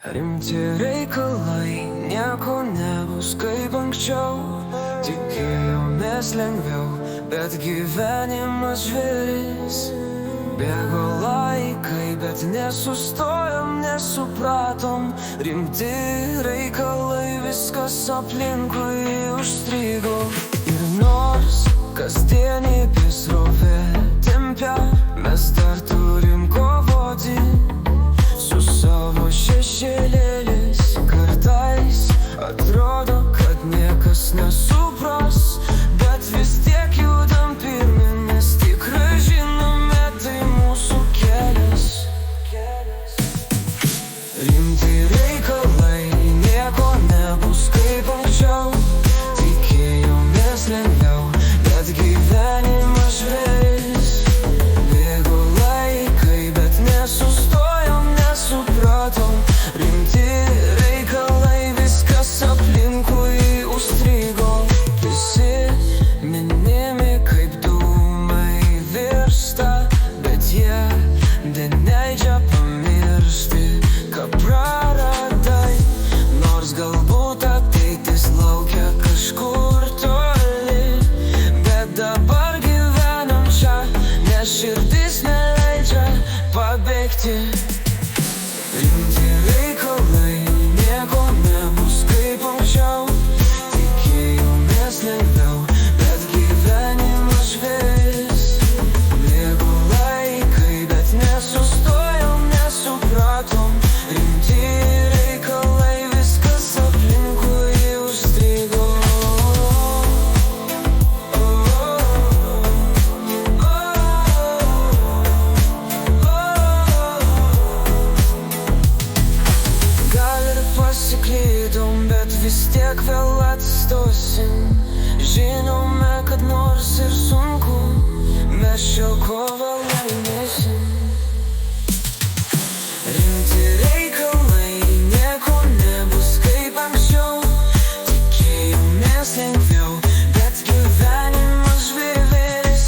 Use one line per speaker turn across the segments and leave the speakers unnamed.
Rimti reikalai, nieko nebus kaip anksčiau. Tikėjomės lengviau, bet gyvenimas žvėris. Bėgo laikai, bet nesustojom, nesupratom. Rimti reikalai, viskas aplinkui užstrigo. Ir nors kasdienybė srovė tempia, mes dar turim kovoti su savo šešėlėlis. Kartais atrodo, kad niekas nesupras, bet vis tiek judam pirmin, nes tikrai žinome, tai mūsų kelias. Rimti reikalai, nieko nebus kaip anksčiau. Tikėjomės lengviau, bet gyvenimas žvėris. Bėgo laikai, bet nesustojom, nesupratom. Rimti reikalai, viskas aplinkui užstrigo. Visi minimi kaip dūmai virsta, bet jie neleidžia pamiršti, ką praradai. Nors galbūt ateitis laukia kažkur toli, bet dabar gyvenam čia, nes širdis neleidžia pabėgti. Rimti reikalai, nieko nebus kaip anksčiau. Tikėjomės lengviau, bet gyvenimas žvėris. Bėgo laikai, bet nesustojom, nesupratom. Rimti reikalai, viskas aplinkui užstrigo. Gal ir pasiklydom, bet vis tiek vėl atstosim. Žinome, kad nors ir sunku, mes šio kovą laimėsim. Rimti reikalai, nieko nebus kaip anksčiau. Tikėjomės lengviau, bet gyvenimas žvėris.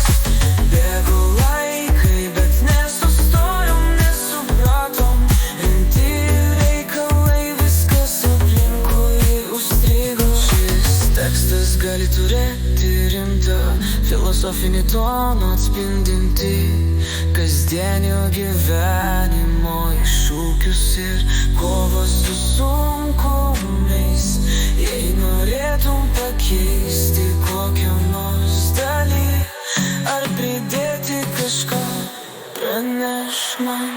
Bėgo laikai, bet nesustojom, nesupratom. Rimti reikalai, viskas aplinkui užstrigo. Šis tekstas gali turėti rimtą filosofinį toną, atspindinti kasdienio gyvenimo iššūkius ir kovas su sunkumais. Jei norėtum pakeisti kokią nors dalį ar pridėti kažką, pranešk man.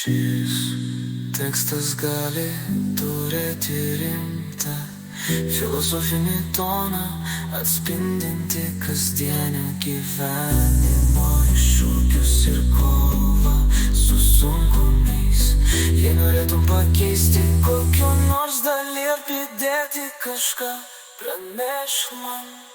Šis tekstas gali turėti rimtą filosofinį toną, atspindinti kasdienio gyvenimo iššūkius ir kovą su sunkumais. Jei norėtum pakeisti kokiu nors dalį ar pridėti kažką, pranešk man.